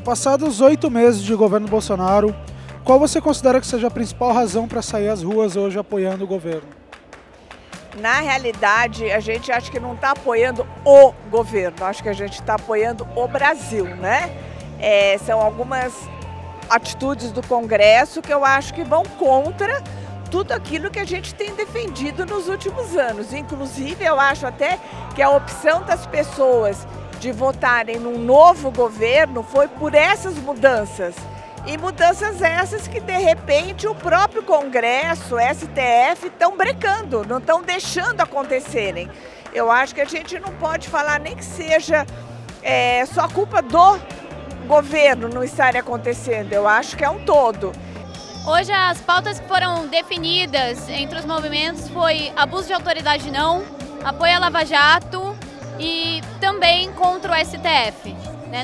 Passados 8 meses de governo Bolsonaro, qual você considera que seja a principal razão para sair às ruas hoje apoiando o governo? Na realidade, a gente acha que não está apoiando o governo, acho que a gente está apoiando o Brasil, né? São algumas atitudes do Congresso que eu acho que vão contra tudo aquilo que a gente tem defendido nos últimos anos. Inclusive, eu acho até que a opção das pessoas de votarem num novo governo foi por essas mudanças. E mudanças essas que, de repente, o próprio Congresso, o STF, estão brecando, não estão deixando acontecerem. Eu acho que a gente não pode falar nem que seja só culpa do governo não estar acontecendo. Eu acho que é um todo. Hoje as pautas que foram definidas entre os movimentos foi abuso de autoridade não, apoio à Lava Jato e também contra o STF.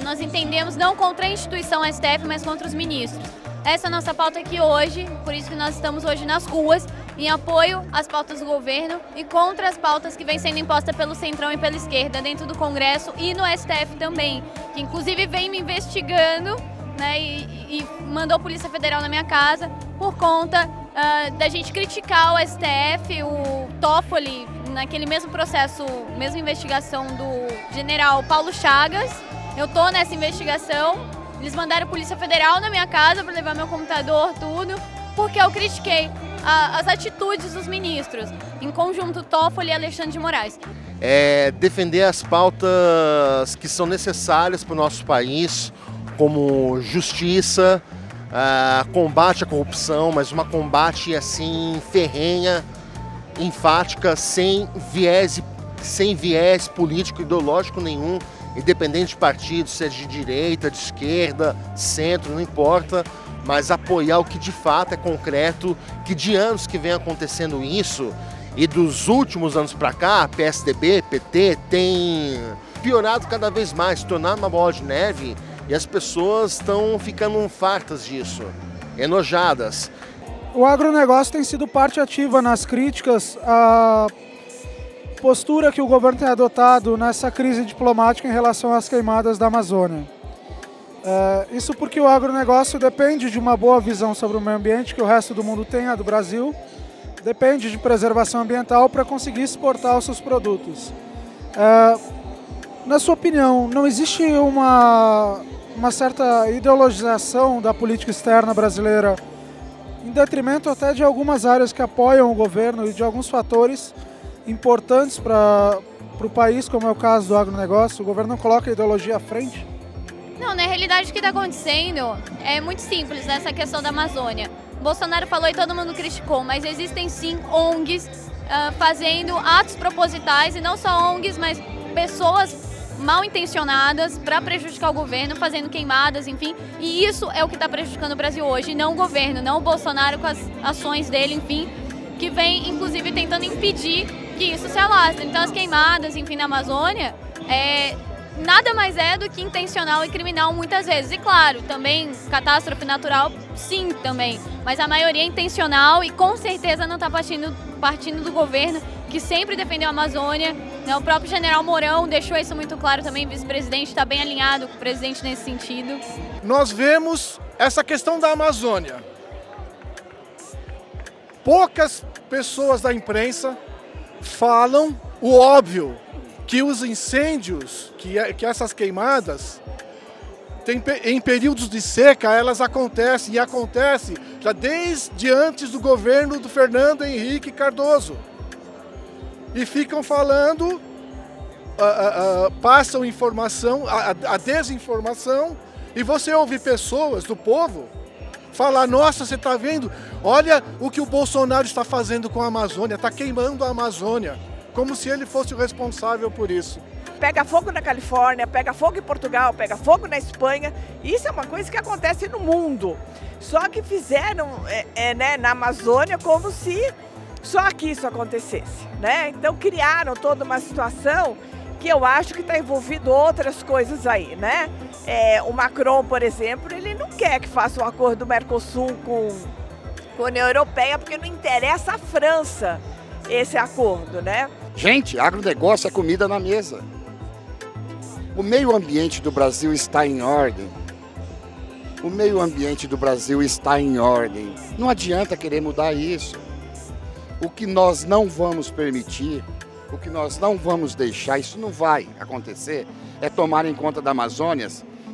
Nós entendemos não contra a instituição STF, mas contra os ministros. Essa é a nossa pauta aqui hoje, por isso que nós estamos hoje nas ruas, em apoio às pautas do governo e contra as pautas que vêm sendo impostas pelo Centrão e pela esquerda dentro do Congresso e no STF também, que inclusive vem me investigando, né, e mandou a Polícia Federal na minha casa por conta da gente criticar o STF, o Toffoli, naquele mesmo processo, mesma investigação do general Paulo Chagas. Eu tô nessa investigação, eles mandaram a Polícia Federal na minha casa para levar meu computador, tudo, porque eu critiquei as atitudes dos ministros, em conjunto Toffoli e Alexandre de Moraes. Defender as pautas que são necessárias para o nosso país, como justiça, combate à corrupção, mas uma combate assim ferrenha, enfática, sem viés político ideológico nenhum, independente de partido, se é de direita, de esquerda, centro, não importa, mas apoiar o que de fato é concreto, que de anos que vem acontecendo isso, e dos últimos anos para cá, PSDB, PT, tem piorado cada vez mais, se tornado uma bola de neve, e as pessoas estão ficando fartas disso, enojadas. O agronegócio tem sido parte ativa nas críticas à postura que o governo tem adotado nessa crise diplomática em relação às queimadas da Amazônia. Isso porque o agronegócio depende de uma boa visão sobre o meio ambiente, que o resto do mundo tem, a do Brasil, depende de preservação ambiental para conseguir exportar os seus produtos. Na sua opinião, não existe uma certa ideologização da política externa brasileira, em detrimento até de algumas áreas que apoiam o governo e de alguns fatores importantes para o país, como é o caso do agronegócio? O governo não coloca a ideologia à frente? Não, na realidade o que está acontecendo é muito simples nessa questão da Amazônia. Bolsonaro falou e todo mundo criticou, mas existem sim ONGs fazendo atos propositais, e não só ONGs, mas pessoas mal intencionadas para prejudicar o governo, fazendo queimadas, enfim. E isso é o que está prejudicando o Brasil hoje, não o governo, não o Bolsonaro com as ações dele, enfim, que vem inclusive tentando impedir que isso se alastre. Então as queimadas, enfim, na Amazônia, nada mais é do que intencional e criminal muitas vezes. E claro, também catástrofe natural, sim, também. Mas a maioria é intencional e com certeza não está partindo do governo, que sempre defendeu a Amazônia. O próprio general Mourão deixou isso muito claro também, vice-presidente, está bem alinhado com o presidente nesse sentido. Nós vemos essa questão da Amazônia. Poucas pessoas da imprensa falam o óbvio, que os incêndios, que essas queimadas, em períodos de seca, elas acontecem, e acontecem já desde antes do governo do Fernando Henrique Cardoso. E ficam falando, passam informação, a desinformação, e você ouve pessoas do povo falar: nossa, você está vendo? Olha o que o Bolsonaro está fazendo com a Amazônia, está queimando a Amazônia, como se ele fosse o responsável por isso. Pega fogo na Califórnia, pega fogo em Portugal, pega fogo na Espanha. Isso é uma coisa que acontece no mundo. Só que fizeram na Amazônia como se só aqui isso acontecesse, né? Então criaram toda uma situação que eu acho que está envolvido outras coisas aí, né? O Macron, por exemplo, ele não quer que faça um acordo do Mercosul com a União Europeia, porque não interessa à França esse acordo, né? Gente, agronegócio é comida na mesa. O meio ambiente do Brasil está em ordem. O meio ambiente do Brasil está em ordem. Não adianta querer mudar isso. O que nós não vamos permitir, o que nós não vamos deixar, isso não vai acontecer, é tomar em conta da Amazônia,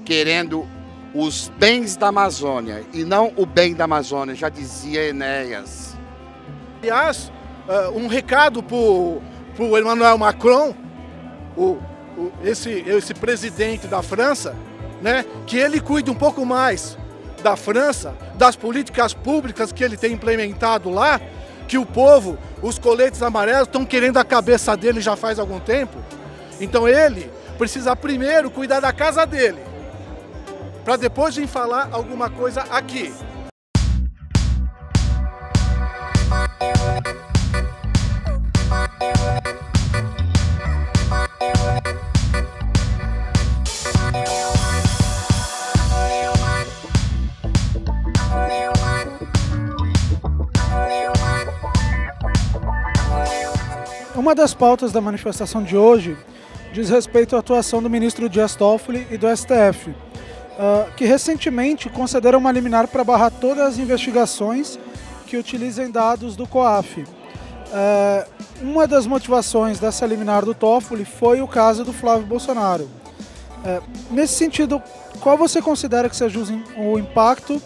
querendo os bens da Amazônia e não o bem da Amazônia, já dizia Enéas. Aliás, um recado para o Emmanuel Macron, esse presidente da França, né, que ele cuide um pouco mais da França, das políticas públicas que ele tem implementado lá, que o povo, os coletes amarelos, estão querendo a cabeça dele já faz algum tempo. Então ele precisa primeiro cuidar da casa dele, para depois vir falar alguma coisa aqui. Uma das pautas da manifestação de hoje diz respeito à atuação do ministro Dias Toffoli e do STF, que recentemente concederam uma liminar para barrar todas as investigações que utilizem dados do COAF. Uma das motivações dessa liminar do Toffoli foi o caso do Flávio Bolsonaro. Nesse sentido, qual você considera que seja o impacto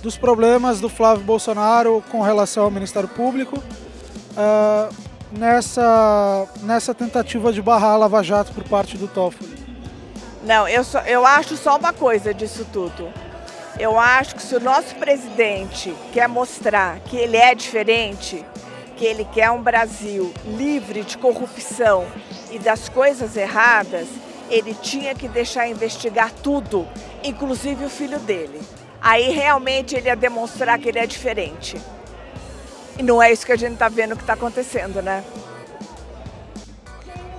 dos problemas do Flávio Bolsonaro com relação ao Ministério Público nessa tentativa de barrar a Lava Jato por parte do Toffoli? Não, eu acho só uma coisa disso tudo. Eu acho que se o nosso presidente quer mostrar que ele é diferente, que ele quer um Brasil livre de corrupção e das coisas erradas, ele tinha que deixar investigar tudo, inclusive o filho dele. Aí realmente ele ia demonstrar que ele é diferente. E não é isso que a gente está vendo que está acontecendo, né?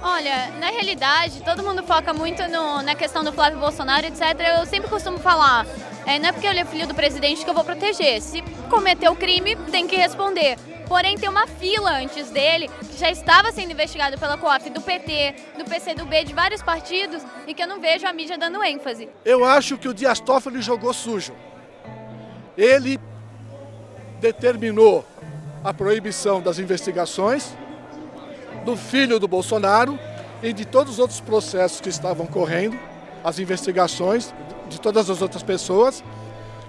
Olha, na realidade, todo mundo foca muito na questão do Flávio Bolsonaro, etc. Eu sempre costumo falar, não é porque ele é filho do presidente que eu vou proteger. Se cometeu crime, tem que responder. Porém, tem uma fila antes dele, que já estava sendo investigado pela COAF, do PT, do PCdoB, de vários partidos, e que eu não vejo a mídia dando ênfase. Eu acho que o Dias Toffoli jogou sujo. Ele determinou a proibição das investigações do filho do Bolsonaro e de todos os outros processos que estavam correndo, as investigações de todas as outras pessoas,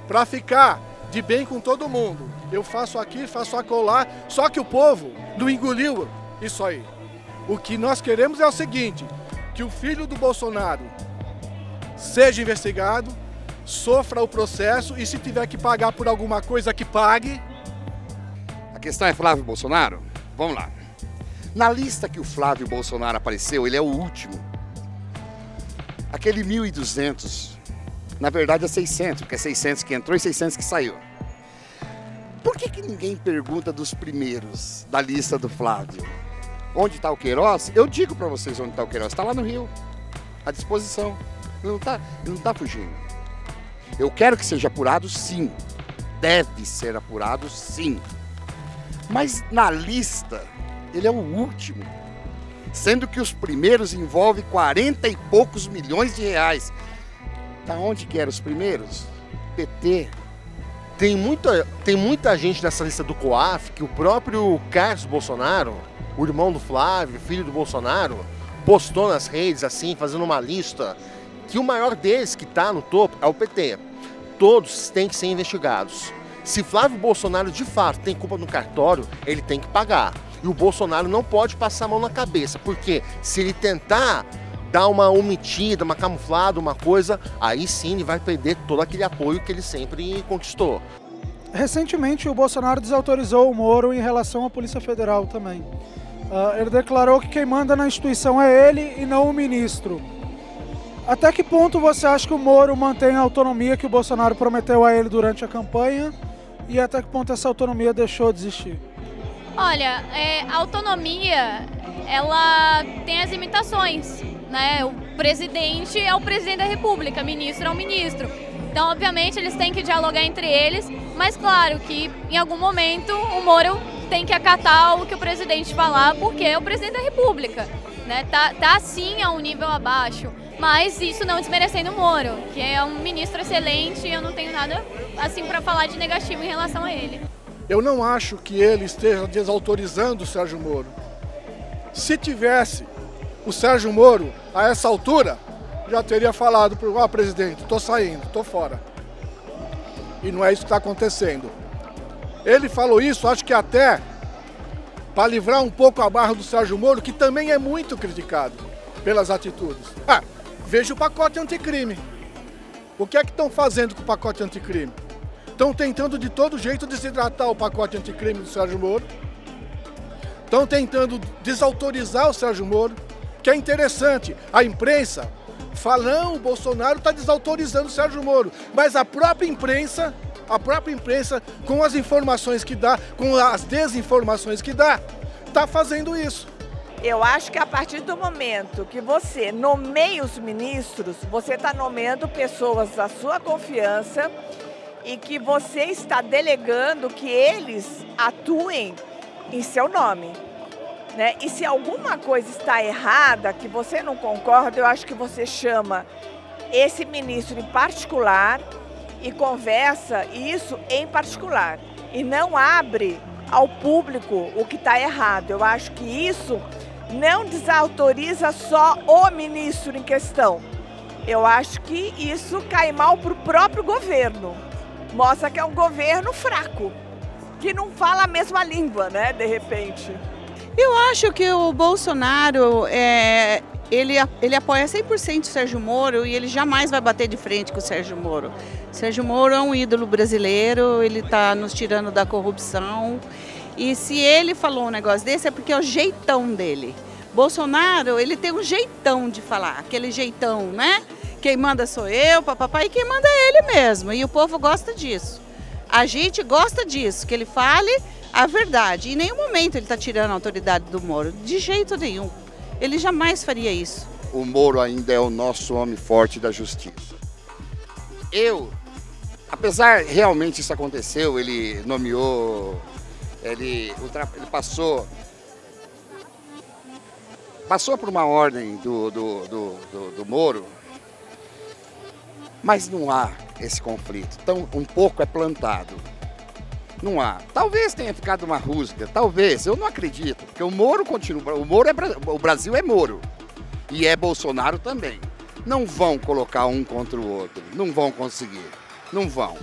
para ficar de bem com todo mundo. Eu faço aqui, faço acolá, só que o povo não engoliu isso aí. O que nós queremos é o seguinte, que o filho do Bolsonaro seja investigado, sofra o processo e se tiver que pagar por alguma coisa, que pague. A questão é Flávio Bolsonaro? Vamos lá. Na lista que o Flávio Bolsonaro apareceu, ele é o último. Aquele 1.200, na verdade é 600, porque é 600 que entrou e 600 que saiu. Por que ninguém pergunta dos primeiros da lista do Flávio? Onde está o Queiroz? Eu digo para vocês onde está o Queiroz. Está lá no Rio, à disposição. Ele não tá fugindo. Eu quero que seja apurado, sim. Deve ser apurado, sim. Mas na lista, ele é o último. Sendo que os primeiros envolvem 40 e poucos milhões de reais. Da onde que eram os primeiros? PT. Tem muita gente nessa lista do COAF que o próprio Carlos Bolsonaro, o irmão do Flávio, filho do Bolsonaro, postou nas redes, assim, fazendo uma lista, que o maior deles que está no topo é o PT. Todos têm que ser investigados. Se Flávio Bolsonaro de fato tem culpa no cartório, ele tem que pagar. E o Bolsonaro não pode passar a mão na cabeça, porque se ele tentar dar uma omitida, uma camuflada, uma coisa, aí sim ele vai perder todo aquele apoio que ele sempre conquistou. Recentemente o Bolsonaro desautorizou o Moro em relação à Polícia Federal também. Ele declarou que quem manda na instituição é ele e não o ministro. Até que ponto você acha que o Moro mantém a autonomia que o Bolsonaro prometeu a ele durante a campanha e até que ponto essa autonomia deixou de existir? Olha, a autonomia, ela tem as limitações, né? O presidente é o presidente da República, o ministro é o ministro. Então, obviamente, eles têm que dialogar entre eles, mas claro que em algum momento o Moro tem que acatar o que o presidente falar, porque é o presidente da República, né? Tá sim a um nível abaixo. Mas isso não desmerecendo o Moro, que é um ministro excelente e eu não tenho nada assim para falar de negativo em relação a ele. Eu não acho que ele esteja desautorizando o Sérgio Moro. Se tivesse o Sérgio Moro, a essa altura, já teria falado para o presidente, estou saindo, estou fora. E não é isso que está acontecendo. Ele falou isso, acho que até para livrar um pouco a barra do Sérgio Moro, que também é muito criticado pelas atitudes. Veja o pacote anticrime. O que é que estão fazendo com o pacote anticrime? Estão tentando de todo jeito desidratar o pacote anticrime do Sérgio Moro. Estão tentando desautorizar o Sérgio Moro, que é interessante. A imprensa fala, não, o Bolsonaro está desautorizando o Sérgio Moro. Mas a própria imprensa, com as informações que dá, com as desinformações que dá, está fazendo isso. Eu acho que a partir do momento que você nomeia os ministros, você está nomeando pessoas da sua confiança e que você está delegando que eles atuem em seu nome, né? E se alguma coisa está errada, que você não concorda, eu acho que você chama esse ministro em particular e conversa isso em particular. E não abre ao público o que está errado. Eu acho que isso não desautoriza só o ministro em questão. Eu acho que isso cai mal para o próprio governo. Mostra que é um governo fraco, que não fala a mesma língua, né, de repente. Eu acho que o Bolsonaro, ele apoia 100% o Sérgio Moro e ele jamais vai bater de frente com o Sérgio Moro. Sérgio Moro é um ídolo brasileiro, ele está nos tirando da corrupção. E se ele falou um negócio desse é porque é o jeitão dele. Bolsonaro, ele tem um jeitão de falar, aquele jeitão, né? Quem manda sou eu, papapá, e quem manda é ele mesmo. E o povo gosta disso. A gente gosta disso, que ele fale a verdade. Em nenhum momento ele está tirando a autoridade do Moro, de jeito nenhum. Ele jamais faria isso. O Moro ainda é o nosso homem forte da justiça. Apesar realmente isso aconteceu, ele nomeou, ele passou por uma ordem do Moro, mas não há esse conflito. Então, um pouco é plantado. Não há. Talvez tenha ficado uma rusga, talvez, eu não acredito, porque o Moro continua, o Brasil é Moro e é Bolsonaro também. Não vão colocar um contra o outro, não vão conseguir, não vão.